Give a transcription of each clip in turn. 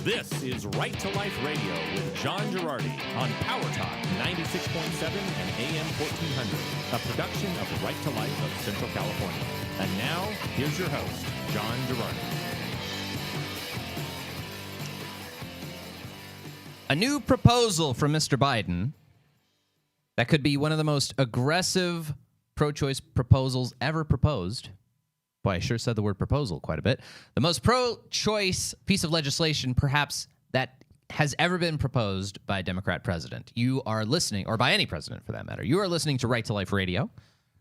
This is Right to Life Radio with John Girardi on Power Talk 96.7 and AM 1400, a production of Right to Life of Central California. And now, here's your host, John Girardi. A new proposal from Mr. Biden that could be one of the most aggressive pro-choice proposals ever proposed. Boy, I sure said the word proposal quite a bit. The most pro-choice piece of legislation, perhaps, that has ever been proposed by a Democrat president. You are listening, or by any president for that matter. You are listening to Right to Life Radio,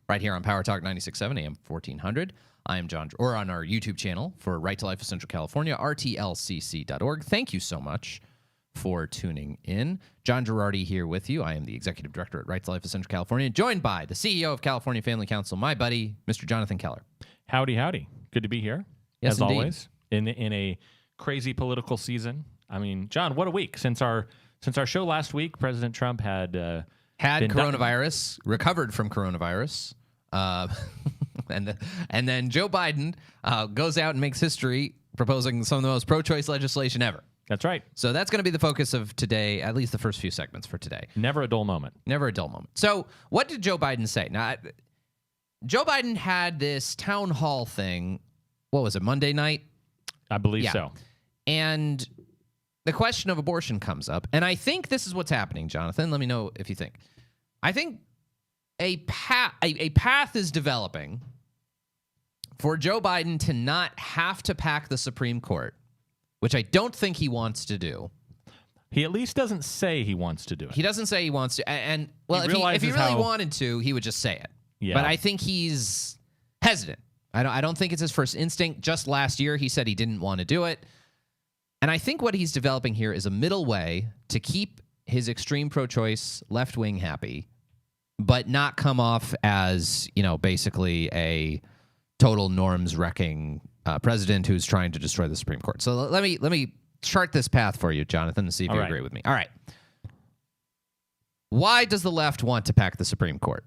right here on Power Talk 96.7 AM 1400. I am John, or on our YouTube channel for Right to Life of Central California, rtlcc.org. Thank you so much for tuning in. John Girardi here with you. I am the Executive Director at Right to Life of Central California, joined by the CEO of California Family Council, my buddy, Mr. Jonathan Keller. Howdy, howdy. Good to be here, yes, as indeed. always, in a crazy political season. I mean, John, what a week. Since our show last week, President Trump had coronavirus, recovered from coronavirus, and then Joe Biden goes out and makes history proposing some of the most pro-choice legislation ever. That's right. So that's going to be the focus of today, at least the first few segments for today. Never a dull moment. Never a dull moment. So what did Joe Biden say? Now, Joe Biden had this town hall thing, what was it, Monday night? I believe so. And the question of abortion comes up. And I think this is what's happening, Jonathan. Let me know if you think. I think a path is developing for Joe Biden to not have to pack the Supreme Court, which I don't think he wants to do. He at least doesn't say he wants to do it. He doesn't say he wants to. And well, if he really wanted to, he would just say it. Yeah. But I think he's hesitant. I don't think it's his first instinct. Just last year, he said he didn't want to do it. And I think what he's developing here is a middle way to keep his extreme pro-choice left wing happy, but not come off as, basically a total norms wrecking president who's trying to destroy the Supreme Court. So let me chart this path for you, Jonathan, and see if you agree with me. All right. Why does the left want to pack the Supreme Court?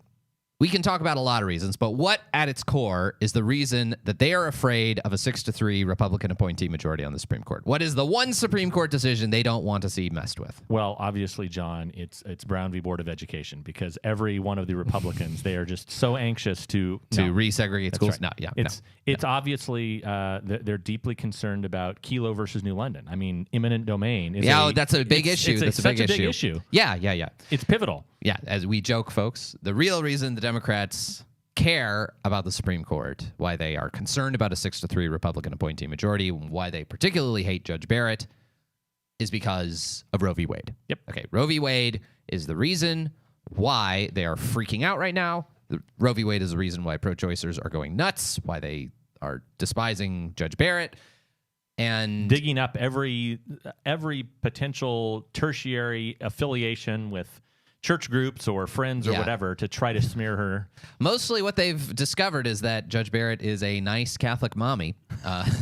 We can talk about a lot of reasons, but what at its core is the reason that they are afraid of a 6-3 Republican appointee majority on the Supreme Court? What is the one Supreme Court decision they don't want to see messed with? Well, obviously, John, it's Brown v. Board of Education, because every one of the Republicans, they are just so anxious to resegregate schools. Right. It's obviously they're deeply concerned about Kelo versus New London. I mean, eminent domain. That's a big issue. That's such a big issue. Yeah. It's pivotal. Yeah, as we joke, folks, the real reason the Democrats care about the Supreme Court, why they are concerned about a 6-3 Republican appointee majority, why they particularly hate Judge Barrett, is because of Roe v. Wade. Yep. Okay, Roe v. Wade is the reason why they are freaking out right now. Roe v. Wade is the reason why pro-choicers are going nuts, why they are despising Judge Barrett, and digging up every potential tertiary affiliation with church groups or friends or whatever to try to smear her. Mostly what they've discovered is that Judge Barrett is a nice Catholic mommy.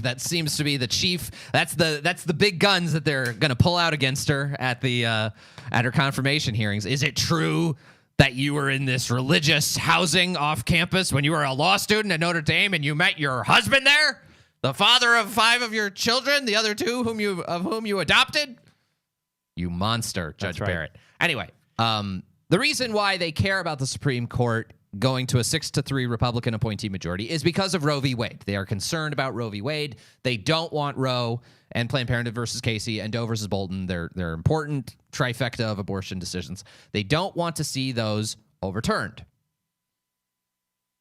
That seems to be the chief. That's the big guns that they're going to pull out against her at her confirmation hearings. Is it true that you were in this religious housing off campus when you were a law student at Notre Dame and you met your husband there? The father of 5 of your children, the other 2 of whom you adopted? You monster, Judge Barrett. Anyway, the reason why they care about the Supreme Court going to a 6-3 Republican appointee majority is because of Roe v. Wade. They are concerned about Roe v. Wade. They don't want Roe and Planned Parenthood versus Casey and Doe versus Bolton. They're important trifecta of abortion decisions. They don't want to see those overturned.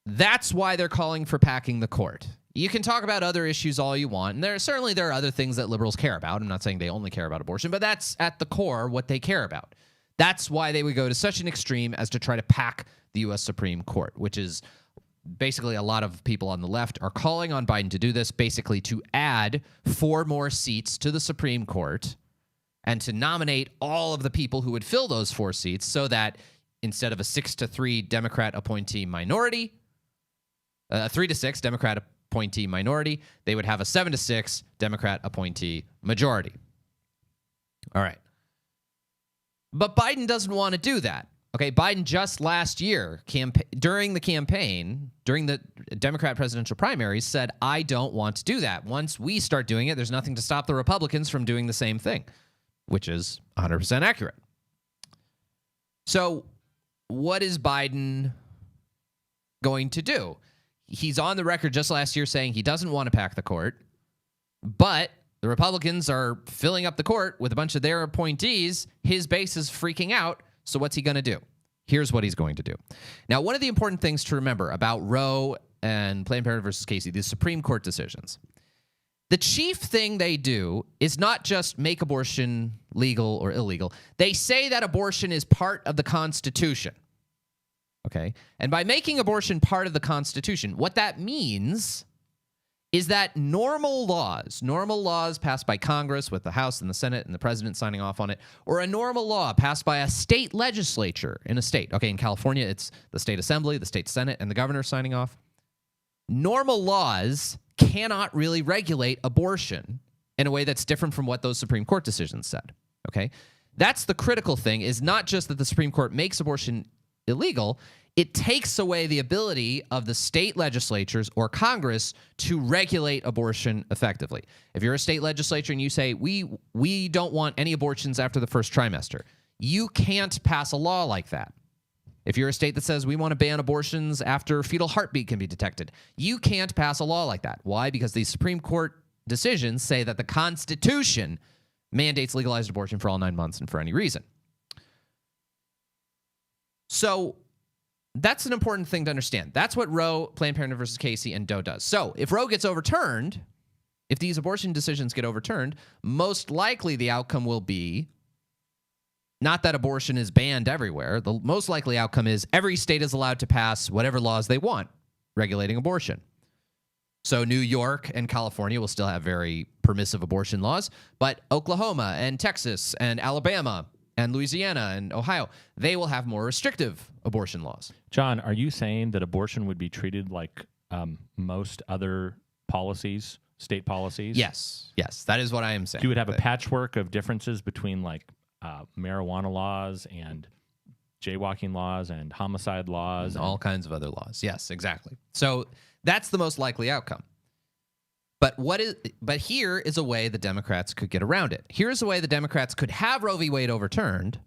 That's why they're calling for packing the court. You can talk about other issues all you want, and there are other things that liberals care about. I'm not saying they only care about abortion, but that's at the core what they care about. That's why they would go to such an extreme as to try to pack the U.S. Supreme Court, which is basically a lot of people on the left are calling on Biden to do this, basically to add 4 more seats to the Supreme Court and to nominate all of the people who would fill those 4 seats so that instead of a 6-3 Democrat appointee minority, a 3-6 Democrat appointee minority, they would have a 7-6 Democrat appointee majority. All right. But Biden doesn't want to do that. Okay, Biden just last year, during the Democrat presidential primaries, said, I don't want to do that. Once we start doing it, there's nothing to stop the Republicans from doing the same thing, which is 100% accurate. So what is Biden going to do? He's on the record just last year saying he doesn't want to pack the court, but the Republicans are filling up the court with a bunch of their appointees. His base is freaking out. So what's he going to do? Here's what he's going to do. Now, one of the important things to remember about Roe and Planned Parenthood versus Casey, these Supreme Court decisions, the chief thing they do is not just make abortion legal or illegal. They say that abortion is part of the Constitution. Okay? And by making abortion part of the Constitution, what that means is that normal laws passed by Congress with the House and the Senate and the president signing off on it, or a normal law passed by a state legislature in a state. Okay, in California, it's the state assembly, the state senate, and the governor signing off. Normal laws cannot really regulate abortion in a way that's different from what those Supreme Court decisions said. Okay? That's the critical thing, is not just that the Supreme Court makes abortion illegal, it takes away the ability of the state legislatures or Congress to regulate abortion effectively. If you're a state legislature and you say, we don't want any abortions after the first trimester, you can't pass a law like that. If you're a state that says we want to ban abortions after fetal heartbeat can be detected, you can't pass a law like that. Why? Because these Supreme Court decisions say that the Constitution mandates legalized abortion for all 9 months and for any reason. So that's an important thing to understand. That's what Roe, Planned Parenthood versus Casey, and Doe does. So if Roe gets overturned, if these abortion decisions get overturned, most likely the outcome will be not that abortion is banned everywhere. The most likely outcome is every state is allowed to pass whatever laws they want regulating abortion. So New York and California will still have very permissive abortion laws, but Oklahoma and Texas and Alabama and Louisiana and Ohio, they will have more restrictive abortion laws. John, are you saying that abortion would be treated like most other policies, state policies? Yes, that is what I am saying. You would have a patchwork of differences between like marijuana laws and jaywalking laws and homicide laws. And all kinds of other laws. Yes, exactly. So that's the most likely outcome. But here is a way the Democrats could get around it. Here's a way the Democrats could have Roe v. Wade overturned,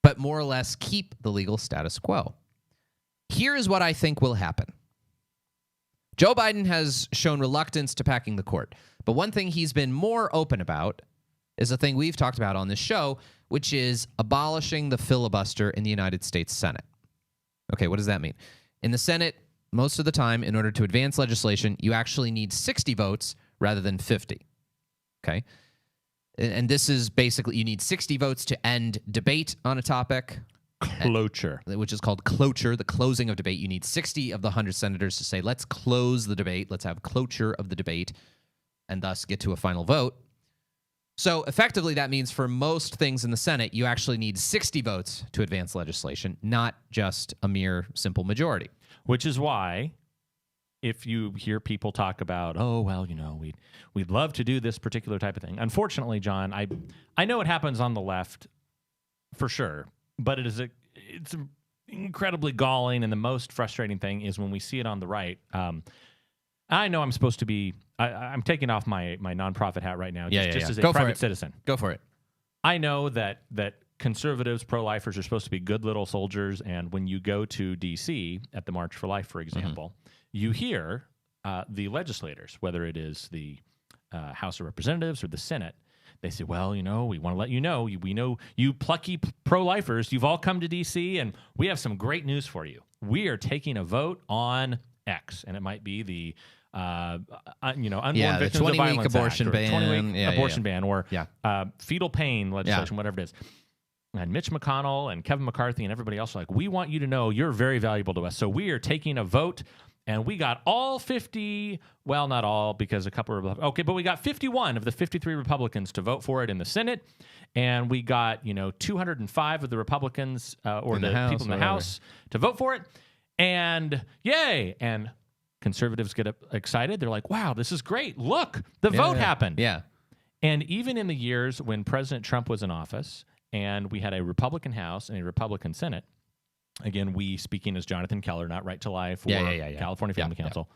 but more or less keep the legal status quo. Here is what I think will happen. Joe Biden has shown reluctance to packing the court, but one thing he's been more open about is a thing we've talked about on this show, which is abolishing the filibuster in the United States Senate. Okay, what does that mean? In the Senate, most of the time, in order to advance legislation, you actually need 60 votes rather than 50. Okay? And this is basically, you need 60 votes to end debate on a topic. Cloture. Which is called cloture, the closing of debate. You need 60 of the 100 senators to say, let's close the debate, let's have cloture of the debate, and thus get to a final vote. So effectively, that means for most things in the Senate, you actually need 60 votes to advance legislation, not just a mere simple majority. Which is why, if you hear people talk about, oh, well, you know, we'd love to do this particular type of thing. Unfortunately, John, I know it happens on the left for sure, but it's incredibly galling, and the most frustrating thing is when we see it on the right. I know I'm supposed to be, I'm taking off my nonprofit hat right now, just as a private citizen. Go for it. I know that conservatives, pro-lifers are supposed to be good little soldiers, and when you go to D.C. at the March for Life, for example, you hear the legislators, whether it is the House of Representatives or the Senate, they say, well, you know, we want to let you know, we know you plucky pro-lifers, you've all come to D.C., and we have some great news for you. We are taking a vote on X, and it might be the unborn victims of violence abortion ban, 20-week abortion ban, or fetal pain legislation, whatever it is. And Mitch McConnell and Kevin McCarthy and everybody else are like, we want you to know you're very valuable to us. So we are taking a vote, and we got all 50, well, not all, because a couple of, okay, but we got 51 of the 53 Republicans to vote for it in the Senate, and we got, 205 of the Republicans or the people in the House to vote for it, and yay! And conservatives get excited. They're like, wow, this is great. Look, the vote happened. Yeah. And even in the years when President Trump was in office, and we had a Republican House and a Republican Senate, again, we speaking as Jonathan Keller, not Right to Life or Yeah. California Family Yeah. Council.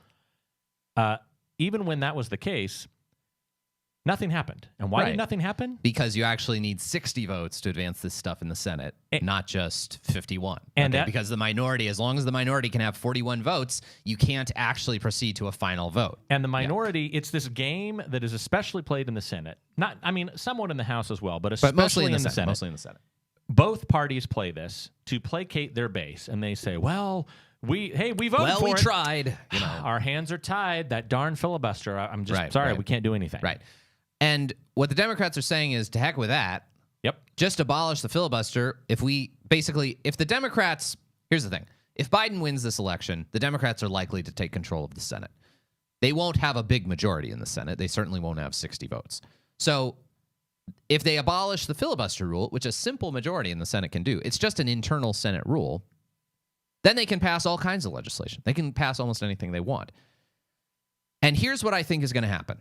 Even when that was the case, nothing happened. And why Right. did nothing happen? Because you actually need 60 votes to advance this stuff in the Senate, not just 51. And because the minority, as long as the minority can have 41 votes, you can't actually proceed to a final vote. And the minority, it's this game that is especially played in the Senate. Somewhat in the House as well, but especially mostly in the Senate. Senate. Mostly in the Senate. Both parties play this to placate their base, and they say, "Well, we voted for we it. tried. Our hands are tied. That darn filibuster. I'm just sorry, we can't do anything." Right. And what the Democrats are saying is, to heck with that. Yep. Just abolish the filibuster. If the Democrats, here's the thing: if Biden wins this election, the Democrats are likely to take control of the Senate. They won't have a big majority in the Senate. They certainly won't have 60 votes. So if they abolish the filibuster rule, which a simple majority in the Senate can do, it's just an internal Senate rule, then they can pass all kinds of legislation. They can pass almost anything they want. And here's what I think is going to happen.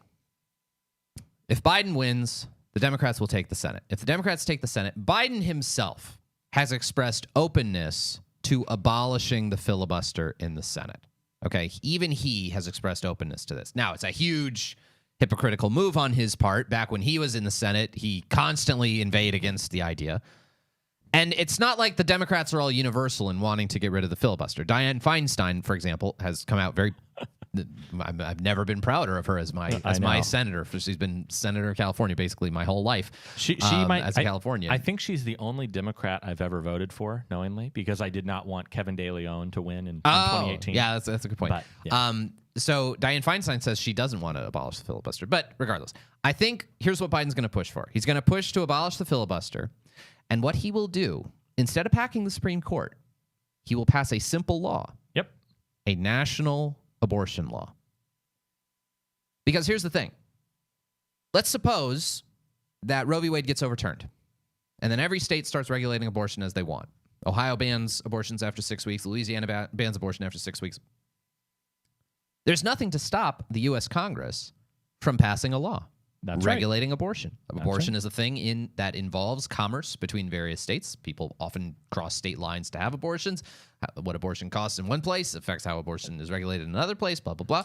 If Biden wins, the Democrats will take the Senate. If the Democrats take the Senate, Biden himself has expressed openness to abolishing the filibuster in the Senate. Okay? Even he has expressed openness to this. Now, it's a huge hypocritical move on his part. Back when he was in the Senate, he constantly inveighed against the idea. And it's not like the Democrats are all universal in wanting to get rid of the filibuster. Dianne Feinstein, for example, has come out very... I've never been prouder of her as my senator. She's been senator of California basically my whole life. She might, as a Californian. I think she's the only Democrat I've ever voted for knowingly, because I did not want Kevin De Leon to win in 2018. Yeah, that's a good point. But, yeah. So Dianne Feinstein says she doesn't want to abolish the filibuster. But regardless, I think here's what Biden's going to push for. He's going to push to abolish the filibuster. And what he will do, instead of packing the Supreme Court, he will pass a simple law. Yep. A national abortion law. Because here's the thing. Let's suppose that Roe v. Wade gets overturned, and then every state starts regulating abortion as they want. Ohio bans abortions after 6 weeks. Louisiana bans abortion after 6 weeks. There's nothing to stop the U.S. Congress from passing a law regulating abortion. Abortion is a thing that involves commerce between various states. People often cross state lines to have abortions. What abortion costs in one place affects how abortion is regulated in another place, blah, blah,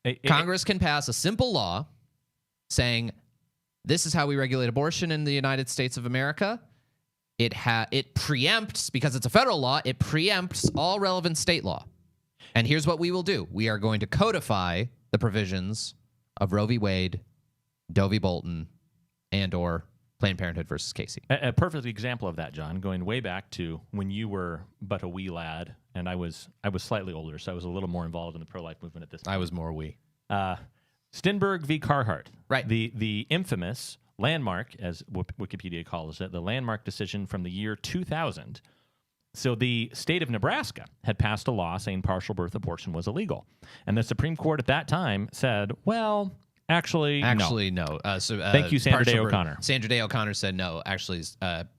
blah. Congress can pass a simple law saying, this is how we regulate abortion in the United States of America. It preempts, because it's a federal law, it preempts all relevant state law. And here's what we will do. We are going to codify the provisions of Roe v. Wade, Doe v. Bolton, and or Planned Parenthood versus Casey. A perfect example of that, John, going way back to when you were but a wee lad, and I was slightly older, so I was a little more involved in the pro-life movement at this time. I was more wee. Stenberg v. Carhart. Right. The infamous landmark, as Wikipedia calls it, the landmark decision from the year 2000. So the state of Nebraska had passed a law saying partial birth abortion was illegal. And the Supreme Court at that time said, well... Actually, no. Thank you, Sandra Day O'Connor. Sandra Day O'Connor said no. Actually,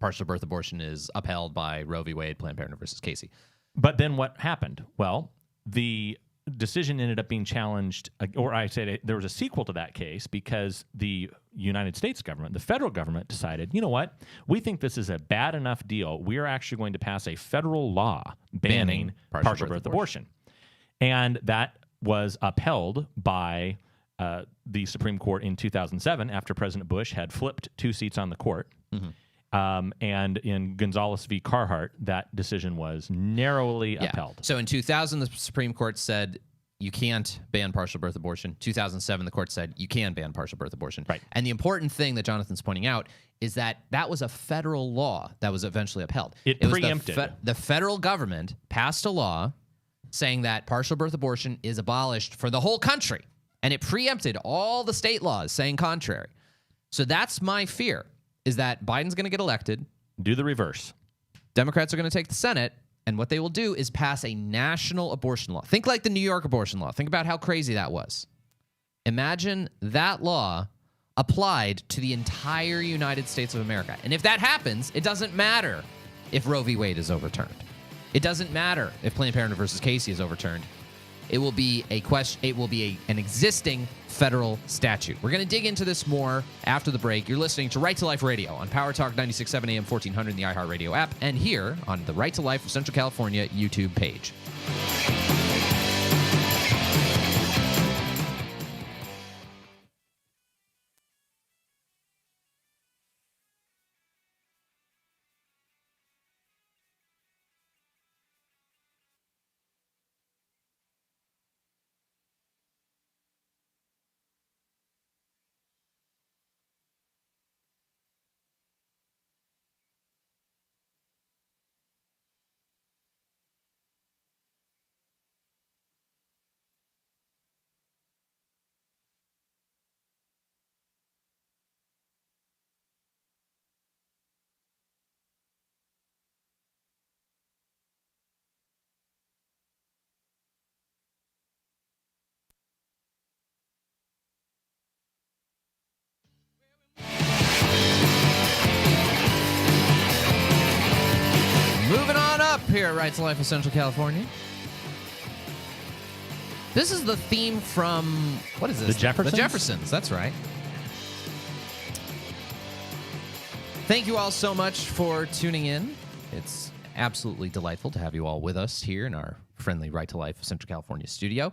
partial birth abortion is upheld by Roe v. Wade, Planned Parenthood versus Casey. But then what happened? Well, the decision ended up being challenged, or I said there was a sequel to that case because the United States government, the federal government, decided, you know what? We think this is a bad enough deal. We are actually going to pass a federal law banning partial birth abortion. And that was upheld by... the Supreme Court in 2007 after President Bush had flipped 2 seats on the court. Mm-hmm. And in Gonzalez v. Carhart, that decision was narrowly upheld. So in 2000, the Supreme Court said you can't ban partial birth abortion. 2007, the court said you can ban partial birth abortion. Right. And the important thing that Jonathan's pointing out is that was a federal law that was eventually upheld. It preempted. The federal government passed a law saying that partial birth abortion is abolished for the whole country. And it preempted all the state laws saying contrary. So that's my fear, is that Biden's going to get elected. Do the reverse. Democrats are going to take the Senate, and what they will do is pass a national abortion law. Think like the New York abortion law. Think about how crazy that was. Imagine that law applied to the entire United States of America. And if that happens, it doesn't matter if Roe v. Wade is overturned. It doesn't matter if Planned Parenthood versus Casey is overturned. it will be an existing federal statute. We're going to dig into this more after the break. You're listening to Right to Life Radio on Power Talk 96.7 AM 1400 in the iHeartRadio app and here on the Right to Life of Central California YouTube page. Moving on up here at Right to Life of Central California. This is the theme from, what is this? The Jeffersons? The Jeffersons, that's right. Thank you all so much for tuning in. It's absolutely delightful to have you all with us here in our friendly Right to Life of Central California studio.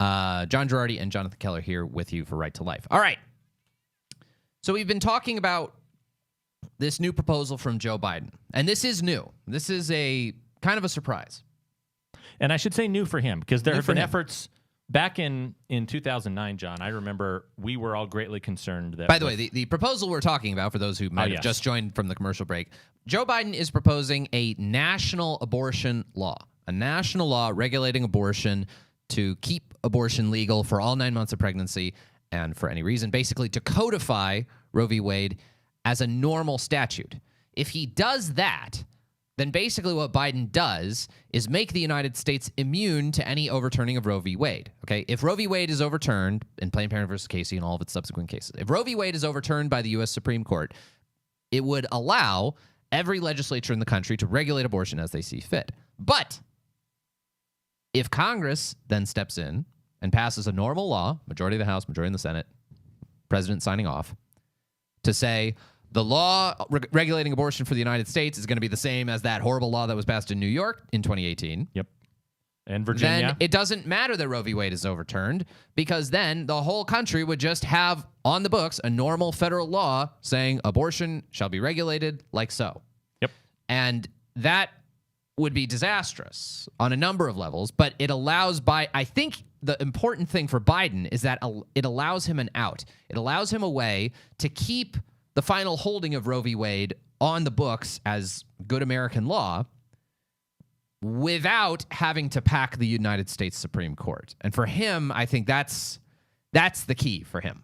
John Girardi and Jonathan Keller here with you for Right to Life. All right. So we've been talking about this new proposal from Joe Biden. And this is new. This is a kind of a surprise. And I should say new for him, because there have been efforts back in 2009, John. I remember we were all greatly concerned that... By the way, the proposal we're talking about, for those who might have just joined from the commercial break, Joe Biden is proposing a national abortion law, a national law regulating abortion to keep abortion legal for all 9 months of pregnancy and for any reason, basically to codify Roe v. Wade as a normal statute. If he does that, then basically what Biden does is make the United States immune to any overturning of Roe v. Wade. Okay, if Roe v. Wade is overturned in Planned Parenthood versus Casey and all of its subsequent cases, if Roe v. Wade is overturned by the U.S. Supreme Court, it would allow every legislature in the country to regulate abortion as they see fit. But if Congress then steps in and passes a normal law, majority of the House, majority in the Senate, president signing off, to say the law regulating abortion for the United States is going to be the same as that horrible law that was passed in New York in 2018. Yep. And Virginia. Then it doesn't matter that Roe v. Wade is overturned, because then the whole country would just have on the books a normal federal law saying abortion shall be regulated like so. Yep. And that would be disastrous on a number of levels, but it allows I think the important thing for Biden is that it allows him an out. It allows him a way to keep the final holding of Roe v. Wade on the books as good American law without having to pack the United States Supreme Court. And for him, I think that's the key for him.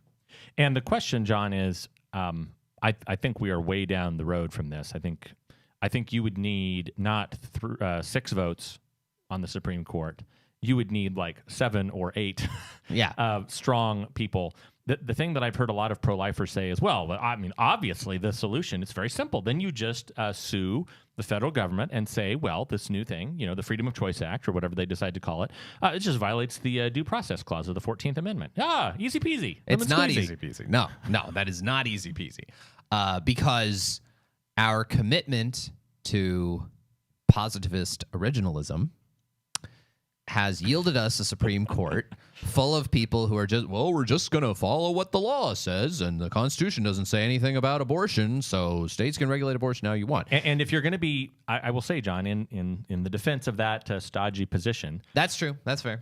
And the question, John, is I think we are way down the road from this. I think you would need not 6 votes on the Supreme Court. You would need like 7 or 8 strong people. The thing that I've heard a lot of pro-lifers say is, well, I mean, obviously the solution is very simple. Then you just sue the federal government and say, well, this new thing, the Freedom of Choice Act or whatever they decide to call it, it just violates the due process clause of the 14th Amendment. Easy peasy. It's not easy peasy. No, that is not easy peasy. Because our commitment to positivist originalism has yielded us a Supreme Court full of people who are we're just going to follow what the law says, and the Constitution doesn't say anything about abortion, so states can regulate abortion how you want. And if you're going to be, I will say, John, in the defense of that stodgy position. That's true. That's fair.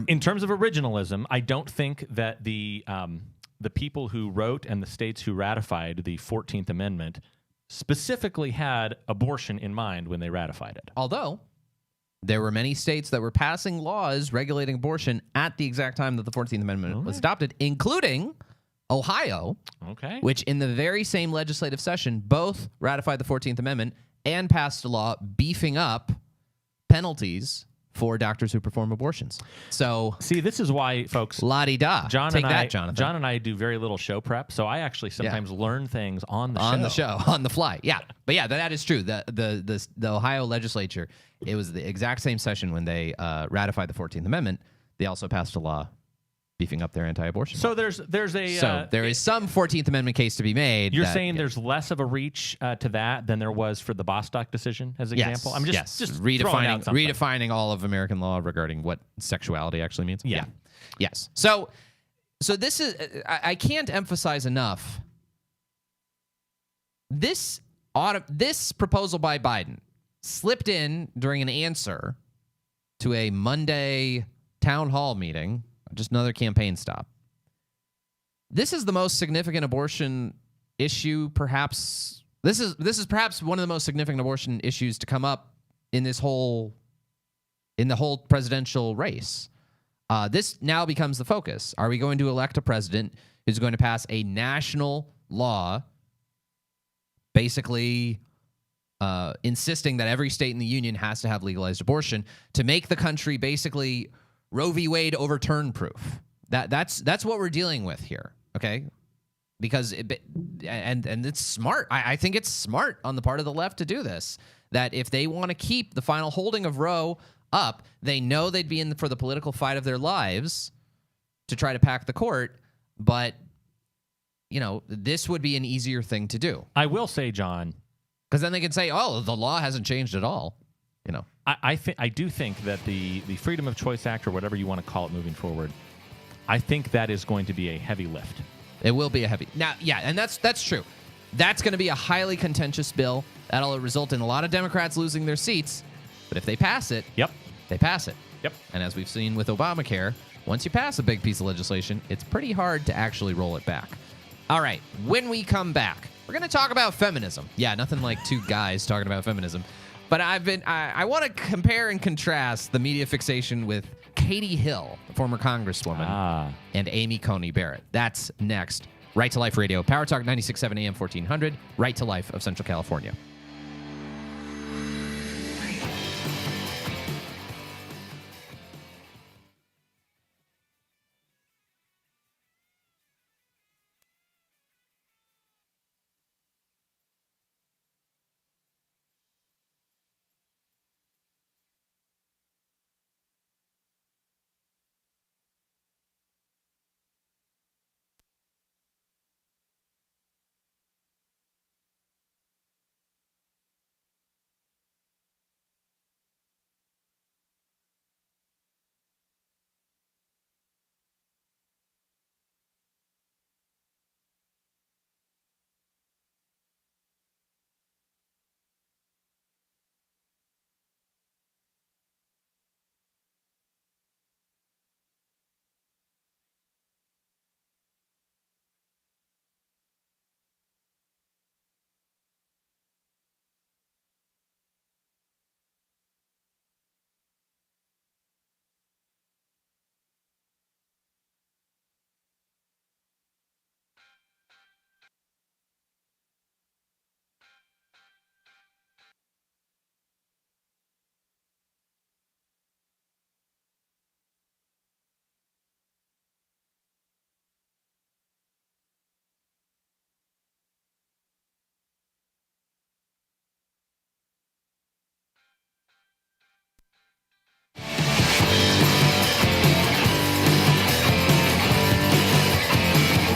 In terms of originalism, I don't think that the people who wrote and the states who ratified the 14th Amendment specifically had abortion in mind when they ratified it. Although there were many states that were passing laws regulating abortion at the exact time that the 14th Amendment was adopted, including Ohio, which in the very same legislative session both ratified the 14th Amendment and passed a law beefing up penalties for doctors who perform abortions. So, see, this is why, folks, la-di-da. Jonathan. Jonathan. And I do very little show prep, so I actually sometimes learn things on the show, on the fly. Yeah, but yeah, that is true. The Ohio legislature, it was the exact same session when they ratified the 14th Amendment they also passed a law beefing up their anti-abortion. So law. there is some 14th Amendment case to be made. You're saying there's less of a reach to that than there was for the Bostock decision, as an example. I'm just redefining all of American law regarding what sexuality actually means. Yeah. Yes. So this is I can't emphasize enough. This proposal by Biden slipped in during an answer to a Monday town hall meeting, just another campaign stop. This is the most significant abortion issue, perhaps. This is perhaps one of the most significant abortion issues to come up in the whole presidential race. This now becomes the focus. Are we going to elect a president who's going to pass a national law, basically insisting that every state in the union has to have legalized abortion to make the country basically Roe v. Wade overturned proof? That's what we're dealing with here, okay? Because it's smart. I think it's smart on the part of the left to do this. That if they want to keep the final holding of Roe up, they know they'd be in for the political fight of their lives to try to pack the court. But this would be an easier thing to do. I will say, John, because then they can say, "Oh, the law hasn't changed at all." I do think that the Freedom of Choice Act, or whatever you want to call it moving forward, I think that is going to be a heavy lift. It will be a heavy. Now, yeah, and that's true. That's going to be a highly contentious bill. That'll result in a lot of Democrats losing their seats. But if they pass it, they pass it. Yep. And as we've seen with Obamacare, once you pass a big piece of legislation, it's pretty hard to actually roll it back. All right, when we come back, we're going to talk about feminism. Yeah, nothing like two guys talking about feminism. But I want to compare and contrast the media fixation with Katie Hill, the former congresswoman, and Amy Coney Barrett. That's next. Right to Life Radio, Power Talk 96.7 AM 1400, Right to Life of Central California.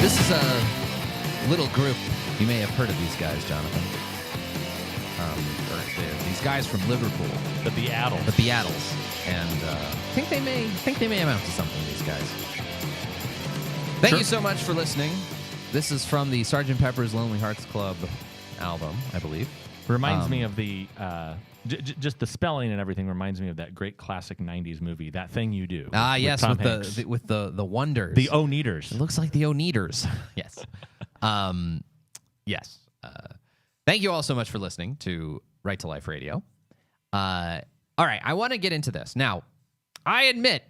This is a little group. You may have heard of these guys, Jonathan. These guys from Liverpool, The Beatles. The Beatles, and I think they may amount to something. These guys. Thank you so much for listening. This is from the Sgt. Pepper's Lonely Hearts Club album, I believe. Reminds me of the just the spelling and everything reminds me of that great classic '90s movie, That Thing You Do. Yes, with the Wonders, the Oneaters. It looks like the Oneaters. Yes, yes. Thank you all so much for listening to Right to Life Radio. All right, I want to get into this now. I admit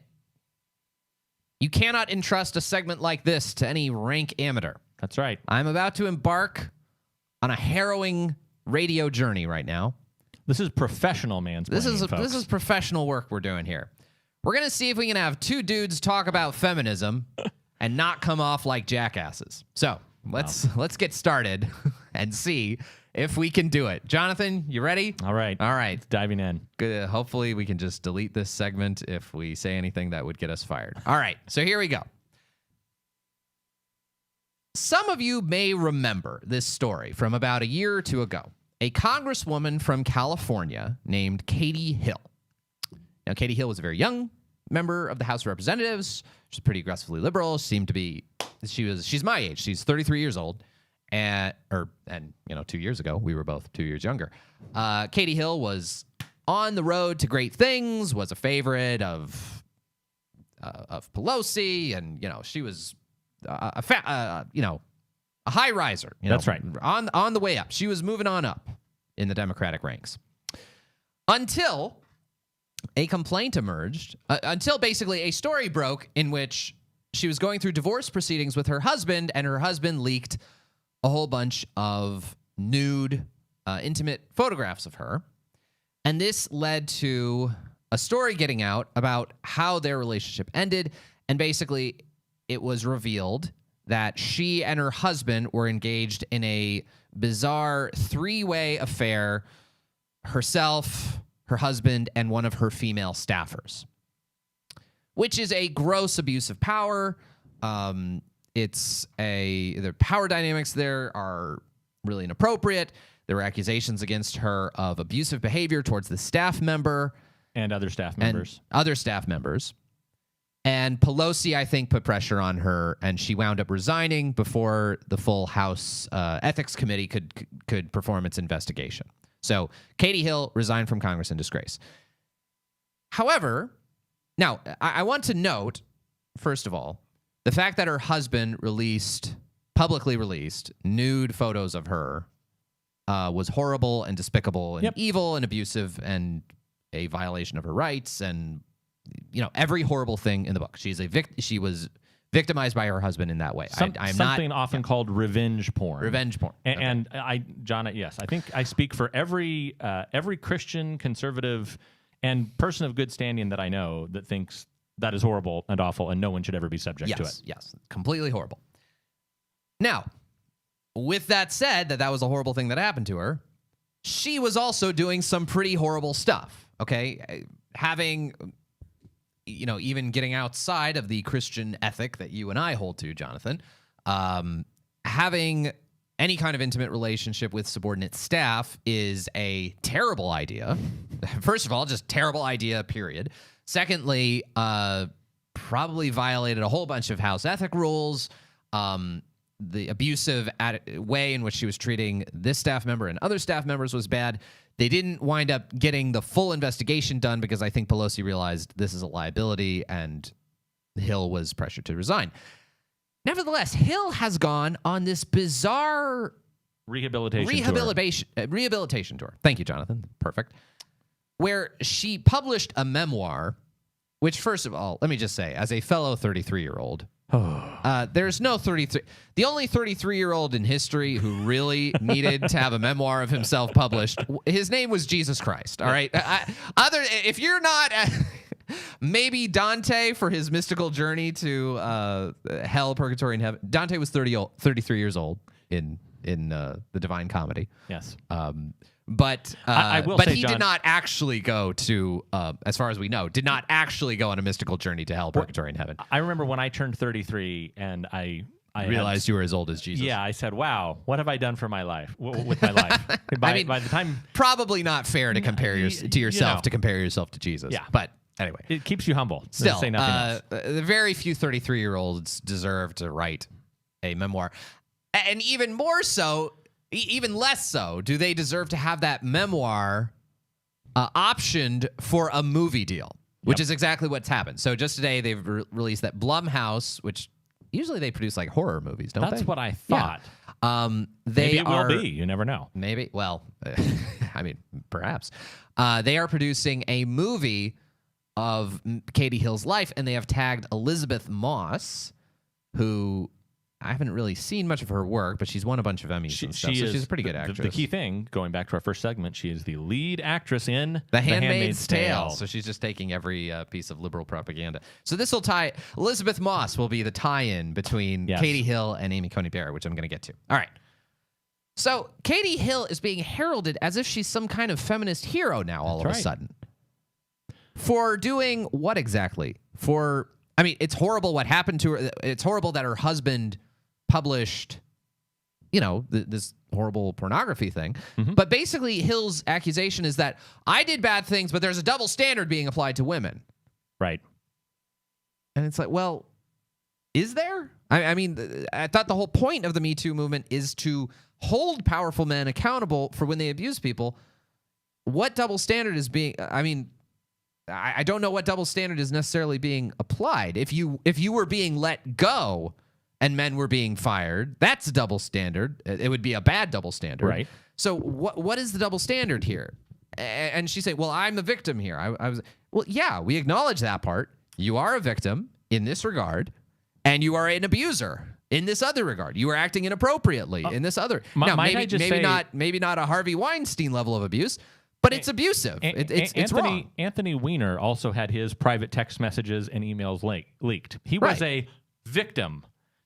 you cannot entrust a segment like this to any rank amateur. That's right. I'm about to embark on a harrowing radio journey right now. This is professional mansplaining, This is professional work we're doing here. We're going to see if we can have two dudes talk about feminism and not come off like jackasses. So let's get started and see if we can do it. Jonathan, you ready? All right. All right. Diving in. Good. Hopefully we can just delete this segment if we say anything that would get us fired. All right. So here we go. Some of you may remember this story from about a year or two ago. A congresswoman from California named Katie Hill. Now, Katie Hill was a very young member of the House of Representatives. She's pretty aggressively liberal. She's my age. She's 33 years old. And 2 years ago, we were both 2 years younger. Katie Hill was on the road to great things, was a favorite of Pelosi, and she was a high riser. That's right. On the way up. She was moving on up in the Democratic ranks. Until a complaint emerged, until basically a story broke in which she was going through divorce proceedings with her husband, and her husband leaked a whole bunch of nude, intimate photographs of her. And this led to a story getting out about how their relationship ended. And basically, it was revealed that she and her husband were engaged in a bizarre three-way affair, herself, her husband, and one of her female staffers, which is a gross abuse of power. The power dynamics there are really inappropriate. There were accusations against her of abusive behavior towards the staff member. And other staff members. And Pelosi, I think, put pressure on her, and she wound up resigning before the full House Ethics Committee could perform its investigation. So Katie Hill resigned from Congress in disgrace. However, now, I want to note, first of all, the fact that her husband publicly released nude photos of her was horrible and despicable and evil and abusive and a violation of her rights and every horrible thing in the book. She was victimized by her husband in that way. Something often called revenge porn. Revenge porn. And John, yes, I think I speak for every Christian, conservative, and person of good standing that I know that thinks that is horrible and awful, and no one should ever be subject to it. Yes, completely horrible. Now, with that said, that was a horrible thing that happened to her, she was also doing some pretty horrible stuff, okay? Having, even getting outside of the Christian ethic that you and I hold to, Jonathan, having any kind of intimate relationship with subordinate staff is a terrible idea. First of all, just terrible idea, period. Secondly, probably violated a whole bunch of House ethic rules. The abusive way in which she was treating this staff member and other staff members was bad. They didn't wind up getting the full investigation done because I think Pelosi realized this is a liability and Hill was pressured to resign. Nevertheless, Hill has gone on this bizarre rehabilitation tour. Thank you, Jonathan. Perfect. Where she published a memoir, which, first of all, let me just say, as a fellow 33-year-old, there's no 33. The only 33-year-old in history who really needed to have a memoir of himself published, his name was Jesus Christ. All right. If you're not, maybe Dante for his mystical journey to hell, purgatory, and heaven. Dante was 33 years old in the Divine Comedy. Yes. But I will say, he John, did not actually go to, as far as we know, did not actually go on a mystical journey to hell, purgatory, and heaven. I remember when I turned 33 and I realized you were as old as Jesus. Yeah, I said, "Wow, what have I done for my life? With my life?" By the time, probably not fair to compare yourself to compare yourself to Jesus. Yeah, but anyway, it keeps you humble. Still, say nothing else. The very few 33-year-olds deserve to write a memoir, and even more so. Even less so, do they deserve to have that memoir optioned for a movie deal, which is exactly what's happened. So just today, they've released that Blumhouse, which usually they produce like horror movies, don't they? That's what I thought. Yeah. Maybe it will be. You never know. Maybe. Well, I mean, perhaps. They are producing a movie of Katie Hill's life, and they have tagged Elizabeth Moss, who I haven't really seen much of her work, but she's won a bunch of Emmys and stuff, so she's a pretty good actress. The key thing, going back to our first segment, she is the lead actress in The Handmaid's Tale. So she's just taking every piece of liberal propaganda. So this will tie... Elizabeth Moss will be the tie-in between Katie Hill and Amy Coney Barrett, which I'm going to get to. All right. So Katie Hill is being heralded as if she's some kind of feminist hero now all of a sudden. For doing what exactly? It's horrible what happened to her. It's horrible that her husband published, this horrible pornography thing. Mm-hmm. But basically, Hill's accusation is that I did bad things, but there's a double standard being applied to women. Right. And it's like, well, is there? I thought the whole point of the Me Too movement is to hold powerful men accountable for when they abuse people. What double standard is being... I don't know what double standard is necessarily being applied. If you were being let go and men were being fired, that's a double standard. It would be a bad double standard. Right. So what is the double standard here? And she said, well, I'm the victim here. I was... Well, yeah, we acknowledge that part. You are a victim in this regard, and you are an abuser in this other regard. You are acting inappropriately in this other. Now, maybe not a Harvey Weinstein level of abuse, but it's abusive. It's wrong. Anthony Weiner also had his private text messages and emails leaked. He was a victim.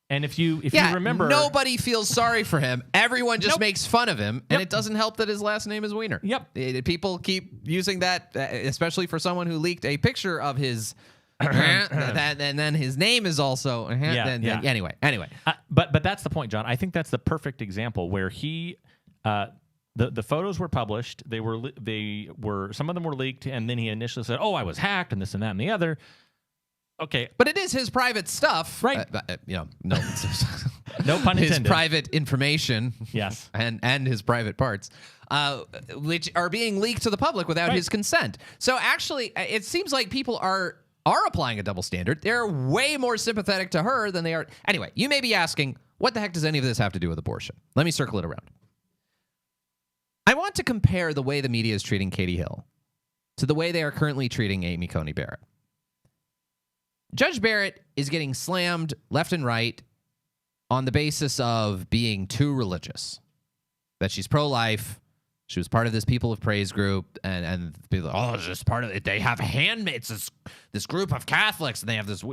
And if you remember, nobody feels sorry for him. Everyone just makes fun of him, and it doesn't help that his last name is Weiner. Yep. People keep using that, especially for someone who leaked a picture of his. And then his name is also anyway. But that's the point, John. I think that's the perfect example where he. The photos were published. They were some of them were leaked, and then he initially said, "Oh, I was hacked," and this and that and the other. Okay, but it is his private stuff, right? No, no pun intended. His private information, yes, and his private parts, which are being leaked to the public without his consent. So actually, it seems like people are applying a double standard. They're way more sympathetic to her than they are. Anyway, you may be asking, what the heck does any of this have to do with abortion? Let me circle it around. I want to compare the way the media is treating Katie Hill to the way they are currently treating Amy Coney Barrett. Judge Barrett is getting slammed left and right on the basis of being too religious, that she's pro-life. She was part of this People of Praise group, and people, it's just part of it. They have handmaids, this group of Catholics, and they have this,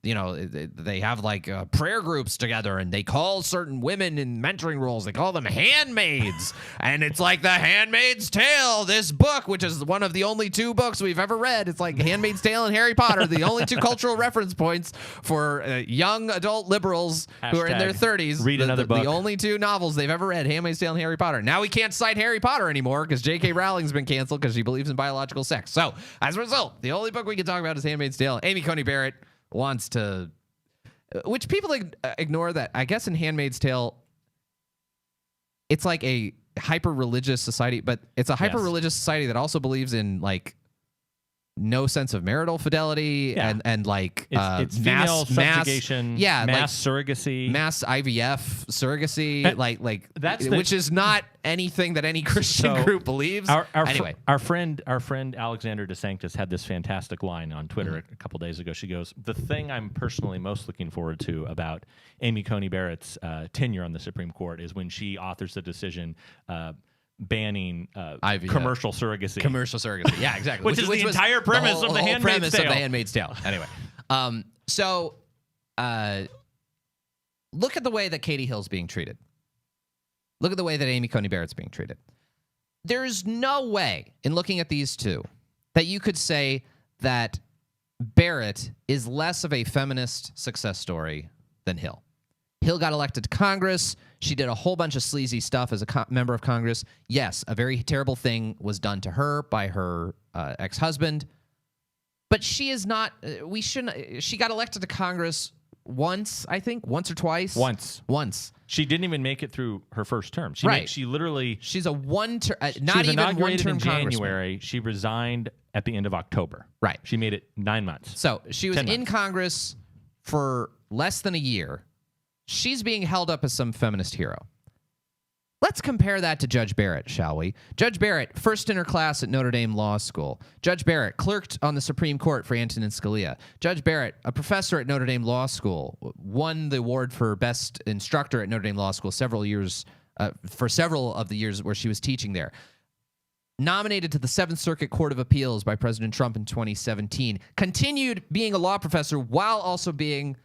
they have like prayer groups together, and they call certain women in mentoring roles, they call them handmaids, and it's like The Handmaid's Tale, this book, which is one of the only two books we've ever read. It's like Handmaid's Tale and Harry Potter, the only two cultural reference points for young adult liberals who are in their 30s. Read another book. The only two novels they've ever read, Handmaid's Tale and Harry Potter. Now we can't cite Harry Potter anymore because J.K. Rowling's been canceled because she believes in biological sex. So, as a result, the only book we can talk about is Handmaid's Tale. Amy Coney Barrett wants to... Which people ignore that. I guess in Handmaid's Tale, it's like a hyper-religious society, but it's a hyper-religious society that also believes in, like, no sense of marital fidelity and like it's female subjugation, mass surrogacy, mass IVF surrogacy, like that's which is not anything that any Christian group believes. Our friend Alexander DeSanctis had this fantastic line on Twitter a couple days ago. She goes, "The thing I'm personally most looking forward to about Amy Coney Barrett's tenure on the Supreme Court is when she authors the decision." Banning commercial surrogacy. Commercial surrogacy. Yeah, exactly. which is the entire premise of the Handmaid's Tale. Of the Handmaid's Tale. Anyway, look at the way that Katie Hill's being treated. Look at the way that Amy Coney Barrett's being treated. There's no way, in looking at these two, that you could say that Barrett is less of a feminist success story than Hill. Hill got elected to Congress. She did a whole bunch of sleazy stuff as a member of Congress. Yes, a very terrible thing was done to her by her ex-husband. But she is not... She got elected to Congress once, I think. Once or twice? Once. She didn't even make it through her first term. She's a one-term... not even one-term in January. She resigned at the end of October. Right. She made it 9 months. So she was in Congress for less than a year. She's being held up as some feminist hero. Let's compare that to Judge Barrett, shall we? Judge Barrett, first in her class at Notre Dame Law School. Judge Barrett clerked on the Supreme Court for Antonin Scalia. Judge Barrett, a professor at Notre Dame Law School, won the award for best instructor at Notre Dame Law School for several of the years where she was teaching there. Nominated to the Seventh Circuit Court of Appeals by President Trump in 2017. Continued being a law professor while also being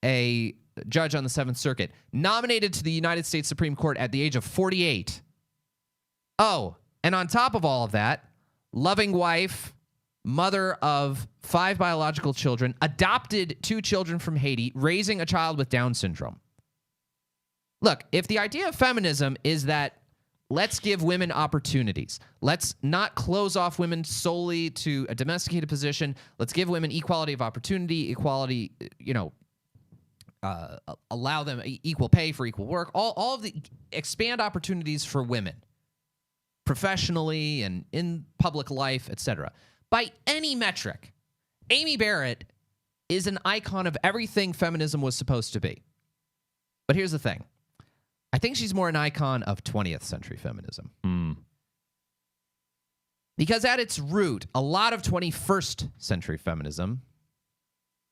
a judge on the Seventh Circuit, nominated to the United States Supreme Court at the age of 48. Oh, and on top of all of that, loving wife, mother of 5 biological children, adopted 2 children from Haiti, raising a child with Down syndrome. Look, if the idea of feminism is that let's give women opportunities, let's not close off women solely to a domesticated position, let's give women equality of opportunity, equality, allow them equal pay for equal work, all of the expand opportunities for women professionally and in public life, etc. By any metric, Amy Barrett is an icon of everything feminism was supposed to be. But here's the thing. I think she's more an icon of 20th century feminism. Because at its root, a lot of 21st century feminism,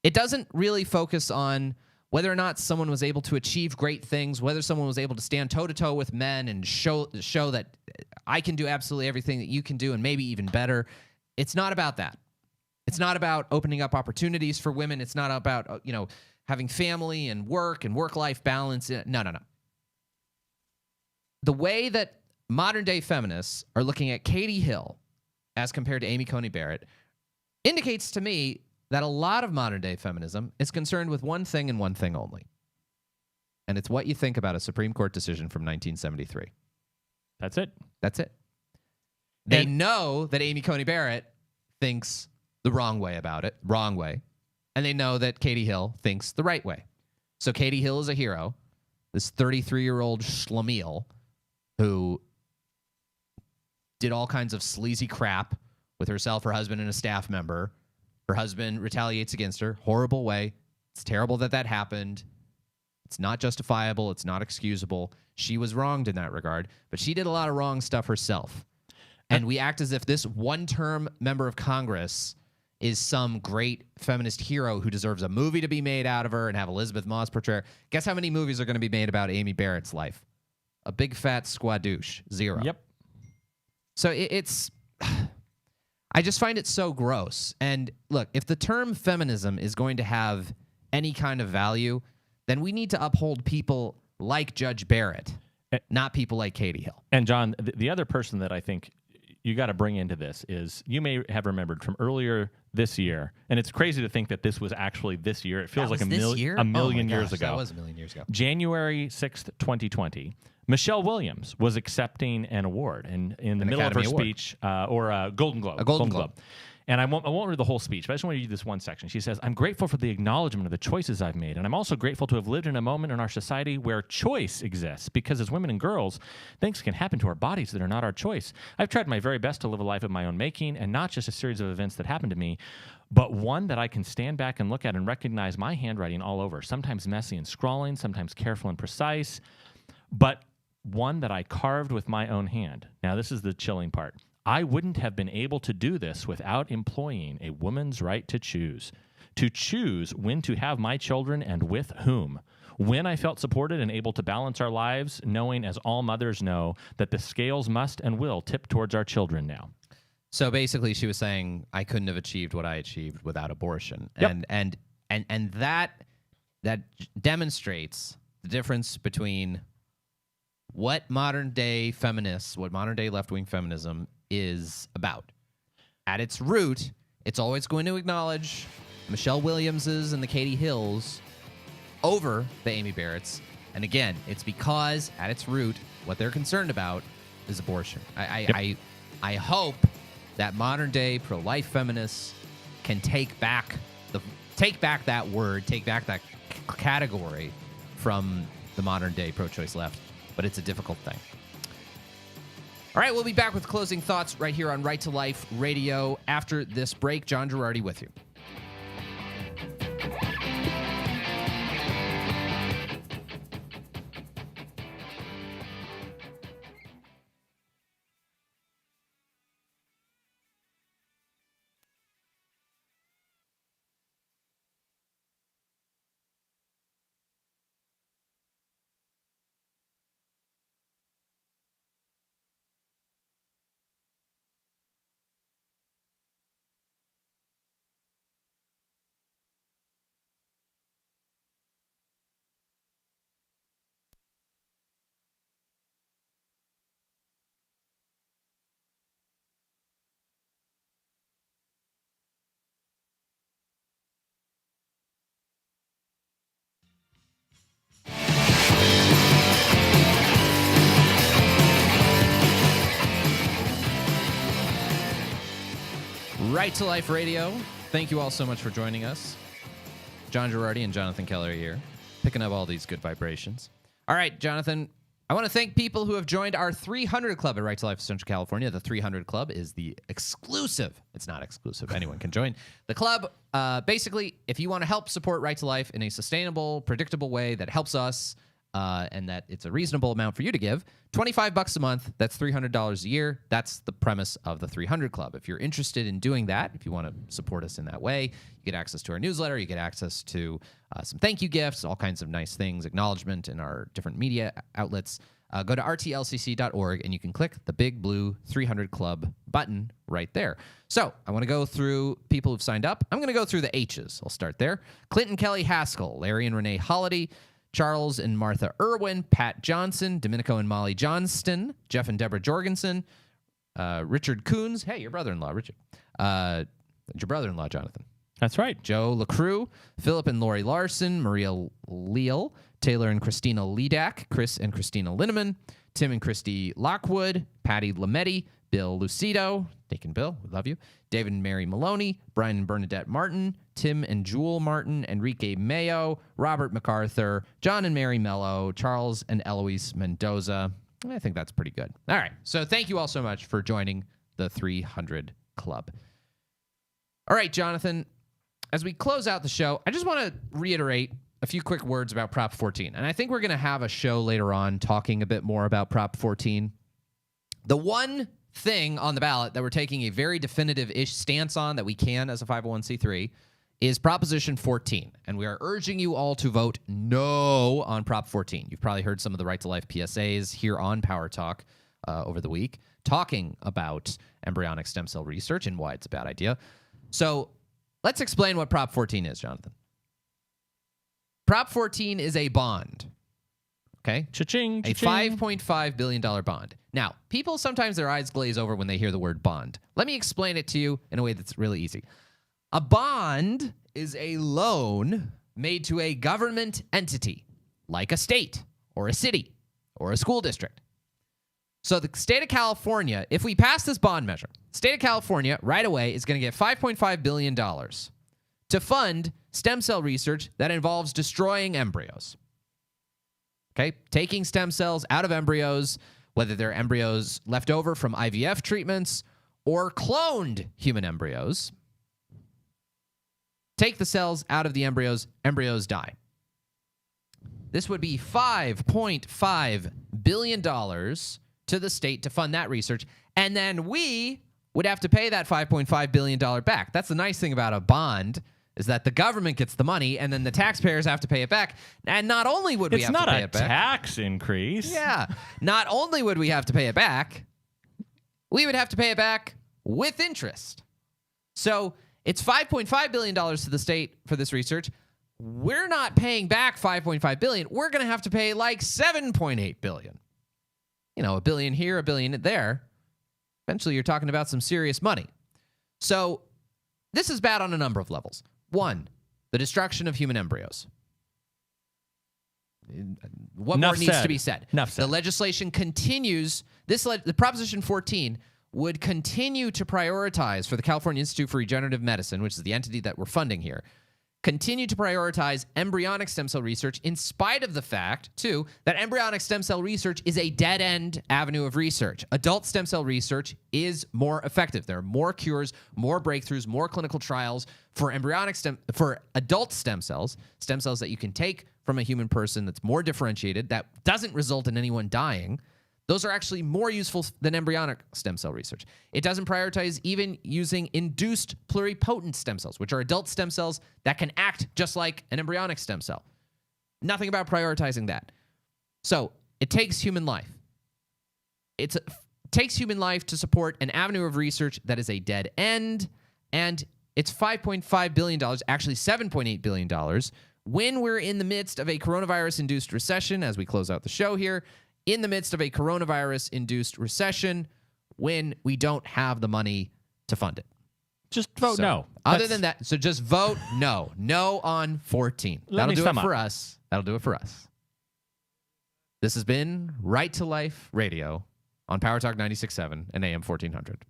it doesn't really focus on whether or not someone was able to achieve great things, whether someone was able to stand toe-to-toe with men and show that I can do absolutely everything that you can do and maybe even better. It's not about that. It's not about opening up opportunities for women. It's not about, having family and work-life balance. No. The way that modern-day feminists are looking at Katie Hill as compared to Amy Coney Barrett indicates to me that a lot of modern-day feminism is concerned with one thing and one thing only. And it's what you think about a Supreme Court decision from 1973. That's it. That's it. They know that Amy Coney Barrett thinks the wrong way about it, wrong way. And they know that Katie Hill thinks the right way. So Katie Hill is a hero, this 33-year-old schlemiel who did all kinds of sleazy crap with herself, her husband, and a staff member. Her husband retaliates against her. Horrible way. It's terrible that happened. It's not justifiable. It's not excusable. She was wronged in that regard, but she did a lot of wrong stuff herself. And we act as if this one-term member of Congress is some great feminist hero who deserves a movie to be made out of her and have Elizabeth Moss portray her. Guess how many movies are going to be made about Amy Barrett's life? A big fat squadouche. 0. Yep. So it's... I just find it so gross. And look, if the term feminism is going to have any kind of value, then we need to uphold people like Judge Barrett, not people like Katie Hill. And John, the other person that I think you got to bring into this is, you may have remembered from earlier this year, and it's crazy to think that this was actually this year. It feels like a million years ago. That was a million years ago. January 6th, 2020. Michelle Williams was accepting an award in the middle Academy of her Award. speech, or a Golden Globe. A Golden Globe. And I won't read the whole speech, but I just want to read this one section. She says, "I'm grateful for the acknowledgement of the choices I've made, and I'm also grateful to have lived in a moment in our society where choice exists, because as women and girls, things can happen to our bodies that are not our choice. I've tried my very best to live a life of my own making, and not just a series of events that happened to me, but one that I can stand back and look at and recognize my handwriting all over, sometimes messy and scrawling, sometimes careful and precise, but one that I carved with my own hand." Now, this is the chilling part. "I wouldn't have been able to do this without employing a woman's right to choose when to have my children and with whom. When I felt supported and able to balance our lives, knowing, as all mothers know, that the scales must and will tip towards our children now." So basically, she was saying, I couldn't have achieved what I achieved without abortion. Yep. And that demonstrates the difference between what modern-day feminists, what modern-day left-wing feminism is about. At its root, it's always going to acknowledge Michelle Williamses and the Katie Hills over the Amy Barretts. And again, it's because at its root, what they're concerned about is abortion. I hope that modern-day pro-life feminists can take back that word, take back that category from the modern-day pro-choice left. But it's a difficult thing. All right, we'll be back with closing thoughts right here on Right to Life Radio after this break. John Girardi with you. Right to Life Radio. Thank you all so much for joining us. John Girardi and Jonathan Keller here, picking up all these good vibrations. All right, Jonathan, I want to thank people who have joined our 300 Club at Right to Life of Central California. The 300 Club is the exclusive. It's not exclusive. Anyone can join. The club, basically, if you want to help support Right to Life in a sustainable, predictable way that helps us and that it's a reasonable amount for you to give, $25 a month, that's $300 a year. That's the premise of the 300 Club. If you're interested in doing that, if you want to support us in that way, you get access to our newsletter, you get access to some thank you gifts, all kinds of nice things, acknowledgement in our different media outlets. Go to rtlcc.org and you can click the big blue 300 Club button right there. So I want to go through people who've signed up. I'm going to go through the H's. I'll start there. Clinton Kelly Haskell, Larry and Renee Holiday, Charles and Martha Irwin, Pat Johnson, Domenico and Molly Johnston, Jeff and Deborah Jorgensen, Richard Coons. Hey, your brother-in-law, Richard. Your brother-in-law, Jonathan. That's right. Joe LaCrue, Philip and Lori Larson, Maria Leal, Taylor and Christina Ledak, Chris and Christina Linneman, Tim and Christy Lockwood, Patty Lametti, Bill Lucido, Nick and Bill, we love you, David and Mary Maloney, Brian and Bernadette Martin, Tim and Jewel Martin, Enrique Mayo, Robert MacArthur, John and Mary Mello, Charles and Eloise Mendoza. I think that's pretty good. All right, so thank you all so much for joining the 300 Club. All right, Jonathan, as we close out the show, I just want to reiterate a few quick words about Prop 14. And I think we're going to have a show later on talking a bit more about Prop 14. The one thing on the ballot that we're taking a very definitive-ish stance on that we can as a 501c3 is Proposition 14. And we are urging you all to vote no on Prop 14. You've probably heard some of the Right to Life PSAs here on Power Talk over the week talking about embryonic stem cell research and why it's a bad idea. So let's explain what Prop 14 is, Jonathan. Prop 14 is a bond, okay? Cha-ching, A cha-ching. $5.5 billion bond. Now, people sometimes their eyes glaze over when they hear the word bond. Let me explain it to you in a way that's really easy. A bond is a loan made to a government entity, like a state or a city or a school district. So the state of California, if we pass this bond measure, state of California right away is going to get $5.5 billion to fund stem cell research that involves destroying embryos. Okay? Taking stem cells out of embryos, whether they're embryos left over from IVF treatments or cloned human embryos. Take the cells out of the embryos die. This would be $5.5 billion to the state to fund that research, and then we would have to pay that $5.5 billion back. That's the nice thing about a bond, is that the government gets the money, and then the taxpayers have to pay it back. And not only would we have to pay it back... It's not a tax increase. Yeah. Not only would we have to pay it back, we would have to pay it back with interest. So it's $5.5 billion to the state for this research. We're not paying back $5.5 billion. We're going to have to pay like $7.8 billion. You know, $1 billion here, $1 billion there. Eventually, you're talking about some serious money. So this is bad on a number of levels. One, the destruction of human embryos. What more needs to be said? Enough said. The legislation continues. The Proposition 14 would continue to prioritize for the California Institute for Regenerative Medicine, which is the entity that we're funding here, continue to prioritize embryonic stem cell research in spite of the fact, too, that embryonic stem cell research is a dead-end avenue of research. Adult stem cell research is more effective. There are more cures, more breakthroughs, more clinical trials for adult stem cells that you can take from a human person that's more differentiated, that doesn't result in anyone dying. Those are actually more useful than embryonic stem cell research. It doesn't prioritize even using induced pluripotent stem cells, which are adult stem cells that can act just like an embryonic stem cell. Nothing about prioritizing that. So it takes human life. It takes human life to support an avenue of research that is a dead end, and it's $5.5 billion, actually $7.8 billion, when we're in the midst of a coronavirus-induced recession, as we close out the show here, in the midst of a coronavirus-induced recession, when we don't have the money to fund it. Just vote no. Other than that, so just vote no. No on 14. That'll do it for us. That'll do it for us. This has been Right to Life Radio on Power Talk 96.7 and AM 1400.